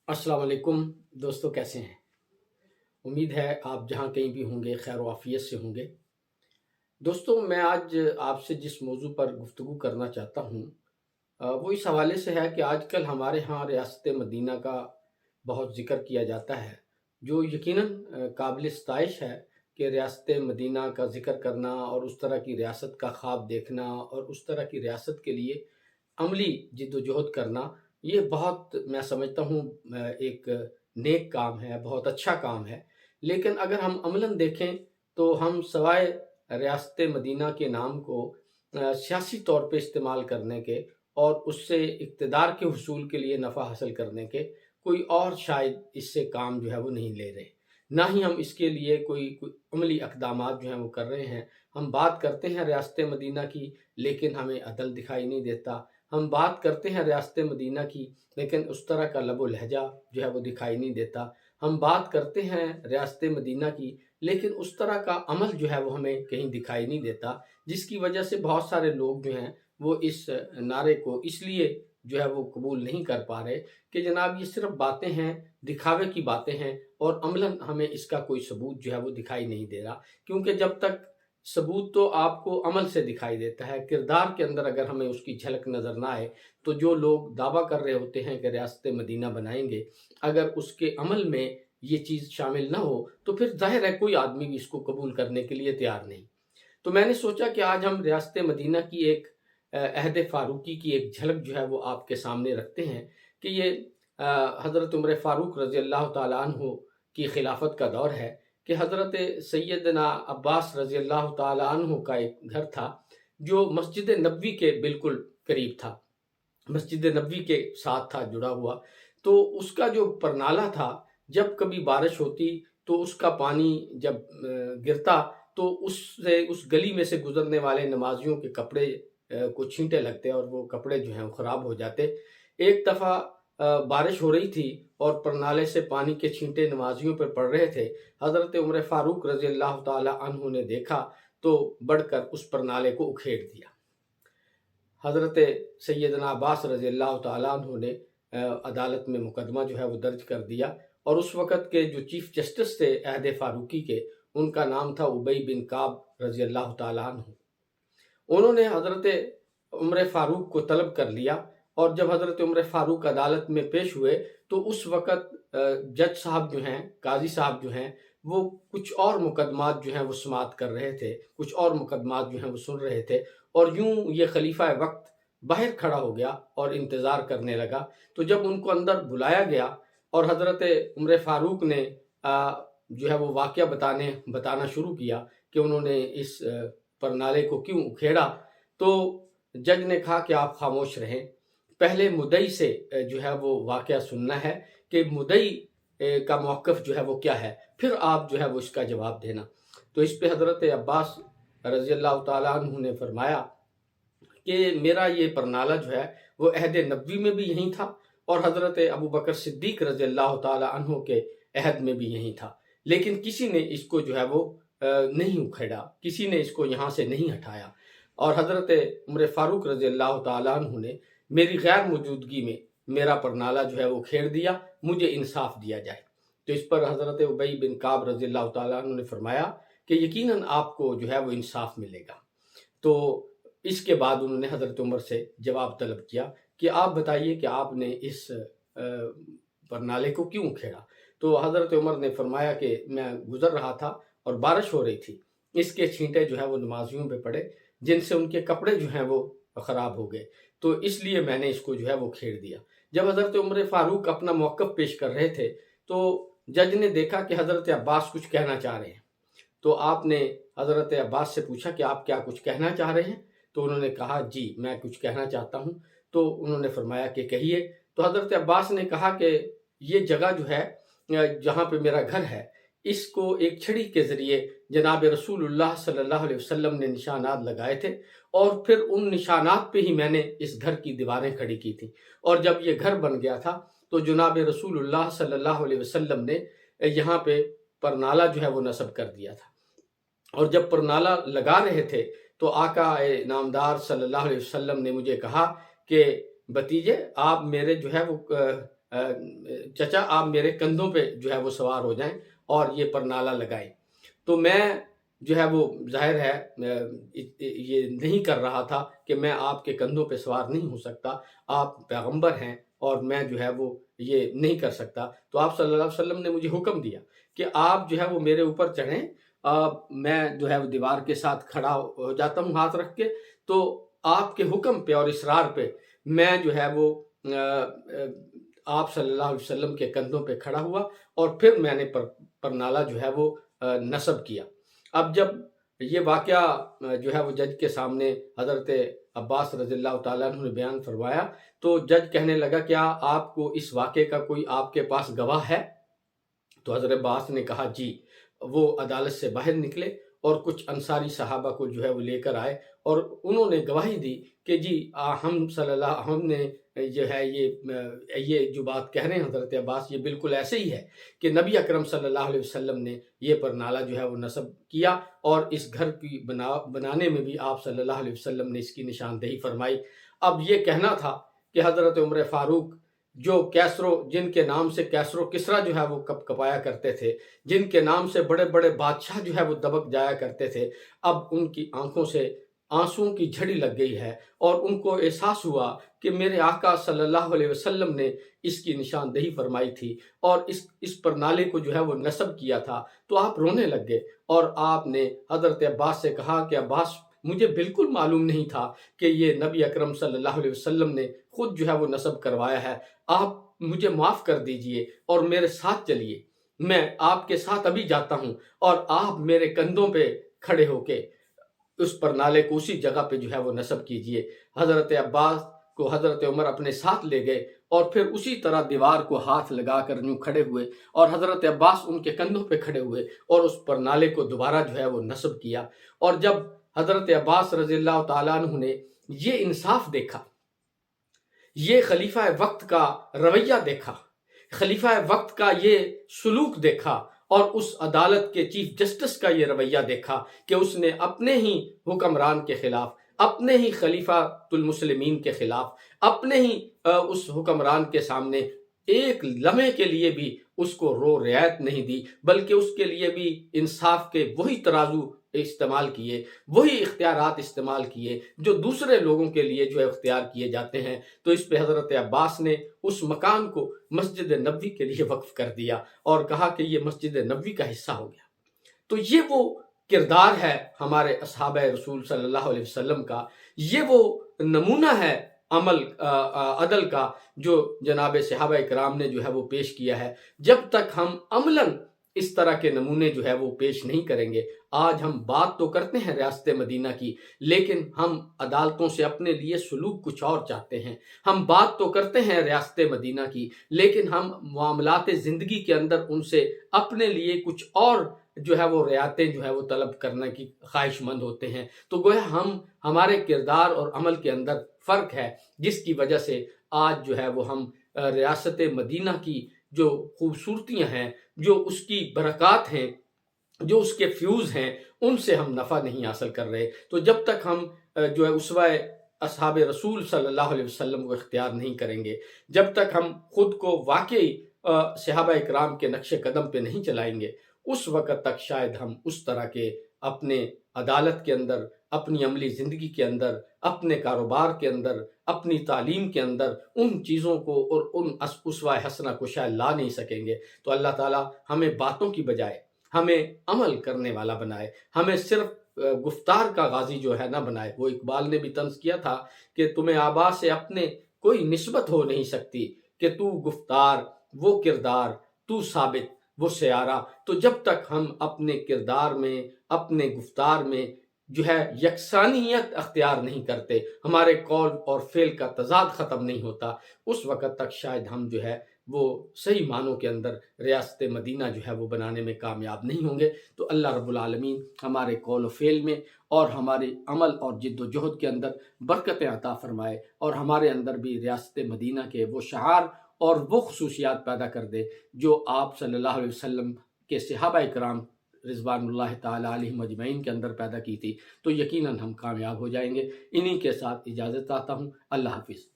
अस्सलाम वालेकुम दोस्तों, कैसे हैं? उम्मीद है आप जहाँ कहीं भी होंगे खैर व आफ़ियत से होंगे। दोस्तों, मैं आज आपसे जिस मौजू पर गुफ्तगू करना चाहता हूँ वो इस हवाले से है कि आजकल हमारे यहाँ रियासत मदीना का बहुत ज़िक्र किया जाता है, जो यकीनन काबिल-ए-स्ताइश है कि रियासत मदीना का ज़िक्र करना और उस तरह की रियासत का ख्वाब देखना और उस तरह की रियासत के लिए अमली जिद्दोजहद करना, ये बहुत मैं समझता हूँ एक नेक काम है, बहुत अच्छा काम है। लेकिन अगर हम अमलन देखें तो हम सवाए रियासत मदीना के नाम को सियासी तौर पे इस्तेमाल करने के और उससे इक़्तिदार के हुसूल के लिए नफ़ा हासिल करने के कोई और शायद इससे काम जो है वो नहीं ले रहे। ना ही हम इसके लिए कोई अमली इक़दामात जो हैं वो कर रहे हैं। हम बात करते हैं रियासत मदीना की, लेकिन हमें अदल दिखाई नहीं देता। हम बात करते हैं रियासत मदीना की, लेकिन उस तरह का लब व लहजा जो है वो दिखाई नहीं देता। हम बात करते हैं रियासत मदीना की, लेकिन उस तरह का अमल जो है वो हमें कहीं दिखाई नहीं देता, जिसकी वजह से बहुत सारे लोग जो हैं वो इस नारे को इसलिए जो है वो कबूल नहीं कर पा रहे कि जनाब ये सिर्फ़ बातें हैं, दिखावे की बातें हैं और अमलन हमें इसका कोई सबूत जो है वो दिखाई नहीं दे रहा। क्योंकि जब तक सबूत तो आपको अमल से दिखाई देता है, किरदार के अंदर अगर हमें उसकी झलक नज़र ना आए, तो जो लोग दावा कर रहे होते हैं कि रियासत मदीना बनाएँगे, अगर उसके अमल में ये चीज़ शामिल ना हो, तो फिर ज़ाहिर है कोई आदमी भी इसको कबूल करने के लिए तैयार नहीं। तो मैंने सोचा कि आज हम रियासत मदीना की एक अहद फ़ारूकी की एक झलक जो है वो आपके सामने रखते हैं कि ये हज़रत उमर फ़ारूक रज़ी अल्लाह तआला अन्हु की खिलाफत का दौर है कि हज़रत सैयदना अब्बास रज़ी अल्लाह तआला अन्हु का एक घर था, जो मस्जिद नबवी के बिल्कुल करीब था। मस्जिद नबवी के साथ था जुड़ा हुआ। तो उसका जो परनाला था, जब कभी बारिश होती तो उसका पानी जब गिरता तो उससे उस गली में से गुज़रने वाले नमाज़ियों के कपड़े को छींटे लगते और वो कपड़े जो हैं वो ख़राब हो जाते। एक दफ़ा बारिश हो रही थी और परनाले से पानी के छींटे नमाज़ियों पे पड़ रहे थे। हज़रत उमर फ़ारूक रज़ी अल्लाह तआला अन्हु ने देखा तो बढ़कर उस परनाले को उखेड़ दिया। हज़रत सैयदना अब्बास रज़ी अल्लाह तआला अन्हु ने अदालत में मुकदमा जो है वो दर्ज कर दिया और उस वक़्त के जो चीफ़ जस्टिस थे अहद फ़ारूकी के, उनका नाम था उबई बिन काब रज़ी अल्लाह तआला अन्हु। उन्होंने हज़रत उमर फ़ारूक को तलब कर लिया और जब हज़रत उमर फ़ारूक अदालत में पेश हुए तो उस वक़्त जज साहब जो हैं, काज़ी साहब जो हैं, वो कुछ और मुकदमात जो हैं वो समाअत कर रहे थे, कुछ और मुकदमात जो हैं वो सुन रहे थे और यूँ ये खलीफ़ा वक़्त बाहर खड़ा हो गया और इंतज़ार करने लगा। तो जब उनको अंदर बुलाया गया और हज़रत उमर फ़ारूक ने जो है वो वाक़या बताना शुरू किया कि उन्होंने इस परनाले को क्यों उखेड़ा, तो जज ने कहा कि आप खामोश रहें। पहले मुद्दई से जो है वो वाक़या सुनना है कि मुद्दई का मौक़िफ़ जो है वो क्या है, फिर आप जो है वो इसका जवाब देना। तो इस पे हज़रत अब्बास रज़ी अल्लाह तआला अन्हु ने फ़रमाया कि मेरा ये परनाला जो है वो अहद नबवी में भी यहीं था और हज़रत अबू बकर सिद्दीक़ रज़ी अल्लाह तआला अन्हु के अहद में भी यहीं था। लेकिन किसी ने इसको जो है वो नहीं उखेड़ा, किसी ने इसको यहाँ से नहीं हटाया और हज़रत उमर फ़ारूक रज़ी अल्लाह तआला अन्हु ने मेरी गैर मौजूदगी में मेरा परनाला जो है वो उखेड़ दिया, मुझे इंसाफ़ दिया जाए। तो इस पर हज़रत उबई बिन काब रज़ी अल्लाह तआला अन्हु ने फ़रमाया कि यकीनन आपको जो है वो इंसाफ़ मिलेगा। तो इसके बाद उन्होंने हज़रत उमर से जवाब तलब किया कि आप बताइए कि आपने इस परनाले को क्यों उखेड़ा? तो हज़रत उमर ने फ़रमाया कि मैं गुज़र रहा था और बारिश हो रही थी। इसके छींटे जो हैं वो नमाज़ियों पे पड़े, जिनसे उनके कपड़े जो हैं वो ख़राब हो गए। तो इसलिए मैंने इसको जो है वो उखेड़ दिया। जब हज़रत उमर फ़ारूक अपना मौक़िफ़ पेश कर रहे थे, तो जज ने देखा कि हज़रत अब्बास कुछ कहना चाह रहे हैं। तो आपने हज़रत अब्बास से पूछा कि आप क्या कुछ कहना चाह रहे हैं? तो उन्होंने कहा जी, मैं कुछ कहना चाहता हूँ। तो उन्होंने फ़रमाया कि कहिए। तो हज़रत अब्बास ने कहा कि ये जगह जो है जहाँ पे मेरा घर है, इसको एक छड़ी के ज़रिए जनाब रसूलुल्लाह सल्लल्लाहु अलैहि वसल्लम ने निशानात लगाए थे और फिर उन निशानात पे ही मैंने इस घर की दीवारें खड़ी की थी और जब ये घर बन गया था, तो जनाब रसूलुल्लाह सल्लल्लाहु अलैहि वसल्लम ने यहाँ पे परनाला जो है वो नस्ब कर दिया था। और जब परनाला लगा रहे थे तो आका नामदार सल्लल्लाहु अलैहि वसल्लम ने मुझे कहा कि भतीजे आप मेरे जो है वो چچا آپ میرے کندھوں پہ جو ہے وہ سوار ہو جائیں اور یہ پرنالہ لگائیں۔ تو میں جو ہے وہ ظاہر ہے یہ نہیں کر رہا تھا کہ میں آپ کے کندھوں پہ سوار نہیں ہو سکتا، آپ پیغمبر ہیں اور میں جو ہے وہ یہ نہیں کر سکتا۔ تو آپ صلی اللہ علیہ وسلم نے مجھے حکم دیا کہ آپ جو ہے وہ میرے اوپر چڑھیں، میں جو ہے وہ دیوار کے ساتھ کھڑا ہو جاتا ہوں ہاتھ رکھ کے، تو آپ کے حکم پہ اور اصرار پہ میں جو ہے وہ آپ صلی اللہ علیہ وسلم کے کندھوں پہ کھڑا ہوا اور پھر میں نے پرنالہ جو ہے وہ نصب کیا۔ اب جب یہ واقعہ جو ہے وہ جج کے سامنے حضرت عباس رضی اللہ تعالیٰ عنہ نے بیان فرمایا تو جج کہنے لگا کیا آپ کو اس واقعے کا کوئی آپ کے پاس گواہ ہے؟ تو حضرت عباس نے کہا جی۔ وہ عدالت سے باہر نکلے اور کچھ انصاری صحابہ کو جو ہے وہ لے کر آئے اور انہوں نے گواہی دی کہ جی ہم نے جو ہے یہ جو بات کہہ رہے ہیں حضرت عباس، یہ بالکل ایسے ہی ہے کہ نبی اکرم صلی اللہ علیہ وسلم نے یہ پرنالہ جو ہے وہ نصب کیا اور اس گھر کی بنانے میں بھی آپ صلی اللہ علیہ وسلم نے اس کی نشاندہی فرمائی۔ اب یہ کہنا تھا کہ حضرت عمر فاروق جو جن کے نام سے کیسر و کسریٰ جو ہے وہ کپ کپایا کرتے تھے، جن کے نام سے بڑے بڑے بادشاہ جو ہے وہ دبک جایا کرتے تھے، اب ان کی آنکھوں سے آنسوں کی جھڑی لگ گئی ہے اور ان کو احساس ہوا کہ میرے آقا صلی اللہ علیہ وسلم نے اس کی نشاندہی فرمائی تھی اور اس پرنالے کو جو ہے وہ نصب کیا تھا۔ تو آپ رونے لگ گئے اور آپ نے حضرت عباس سے کہا کہ عباس مجھے بالکل معلوم نہیں تھا کہ یہ نبی اکرم صلی اللہ علیہ وسلم نے خود جو ہے وہ نصب کروایا ہے، آپ مجھے معاف کر دیجئے اور میرے ساتھ چلیے، میں آپ کے ساتھ ابھی جاتا ہوں اور آپ میرے کندھوں پہ کھڑے ہو کے اس پرنالے کو اسی جگہ پہ جو ہے وہ نصب کیجئے۔ حضرت عباس کو حضرت عمر اپنے ساتھ لے گئے اور پھر اسی طرح دیوار کو ہاتھ لگا کر یوں کھڑے ہوئے اور حضرت عباس ان کے کندھوں پہ کھڑے ہوئے اور اس پرنالے کو دوبارہ جو ہے وہ نصب کیا۔ اور جب حضرت عباس رضی اللہ تعالیٰ عنہ نے یہ انصاف دیکھا، یہ خلیفہ وقت کا رویہ دیکھا، خلیفہ وقت کا یہ سلوک دیکھا اور اس عدالت کے چیف جسٹس کا یہ رویہ دیکھا کہ اس نے اپنے ہی حکمران کے خلاف، اپنے ہی خلیفہ المسلمین کے خلاف، اپنے ہی اس حکمران کے سامنے ایک لمحے کے لیے بھی اس کو رعایت نہیں دی، بلکہ اس کے لیے بھی انصاف کے وہی ترازو استعمال کیے، وہی اختیارات استعمال کیے جو دوسرے لوگوں کے لیے جو اختیار کیے جاتے ہیں۔ تو اس پہ حضرت عباس نے اس مکان کو مسجد نبوی کے لیے وقف کر دیا اور کہا کہ یہ مسجد نبوی کا حصہ ہو گیا۔ تو یہ وہ کردار ہے ہمارے اصحاب رسول صلی اللہ علیہ وسلم کا، یہ وہ نمونہ ہے عدل کا جو جناب صحابہ کرام نے جو ہے وہ پیش کیا ہے۔ جب تک ہم عملاً اس طرح کے نمونے جو ہے وہ پیش نہیں کریں گے، آج ہم بات تو کرتے ہیں ریاست مدینہ کی، لیکن ہم عدالتوں سے اپنے لیے سلوک کچھ اور چاہتے ہیں۔ ہم بات تو کرتے ہیں ریاست مدینہ کی، لیکن ہم معاملات زندگی کے اندر ان سے اپنے لیے کچھ اور جو ہے وہ رعایتیں جو ہے وہ طلب کرنے کی خواہش مند ہوتے ہیں۔ تو گویا ہمارے کردار اور عمل کے اندر فرق ہے، جس کی وجہ سے آج جو ہے وہ ہم ریاست مدینہ کی جو خوبصورتیاں ہیں، جو اس کی برکات ہیں، جو اس کے فیوز ہیں، ان سے ہم نفع نہیں حاصل کر رہے۔ تو جب تک ہم جو ہے اسوہ اصحاب رسول صلی اللہ علیہ وسلم کو اختیار نہیں کریں گے، جب تک ہم خود کو واقعی صحابہ اکرام کے نقش قدم پہ نہیں چلائیں گے، اس وقت تک شاید ہم اس طرح کے اپنے عدالت کے اندر، اپنی عملی زندگی کے اندر، اپنے کاروبار کے اندر، اپنی تعلیم کے اندر ان چیزوں کو اور ان اسوہ حسنہ کو شاید لا نہیں سکیں گے۔ تو اللہ تعالیٰ ہمیں باتوں کی بجائے ہمیں عمل کرنے والا بنائے، ہمیں صرف گفتار کا غازی جو ہے نہ بنائے۔ وہ اقبال نے بھی طنز کیا تھا کہ تمہیں آبا سے اپنے کوئی نسبت ہو نہیں سکتی، کہ تو گفتار وہ کردار، تو ثابت وہ سیارہ۔ تو جب تک ہم اپنے کردار میں، اپنے گفتار میں جو ہے یکسانیت اختیار نہیں کرتے، ہمارے قول اور فعل کا تضاد ختم نہیں ہوتا، اس وقت تک شاید ہم جو ہے وہ صحیح معنوں کے اندر ریاست مدینہ جو ہے وہ بنانے میں کامیاب نہیں ہوں گے۔ تو اللہ رب العالمین ہمارے قول و فعل میں اور ہمارے عمل اور جد و جہد کے اندر برکتیں عطا فرمائے اور ہمارے اندر بھی ریاست مدینہ کے وہ شعار اور وہ خصوصیات پیدا کر دے جو آپ صلی اللہ علیہ وسلم کے صحابہ اکرام رضوان اللہ تعالیٰ علیہم اجمعین کے اندر پیدا کی تھی۔ تو یقیناً ہم کامیاب ہو جائیں گے۔ انہی کے ساتھ اجازت چاہتا ہوں۔ اللہ حافظ۔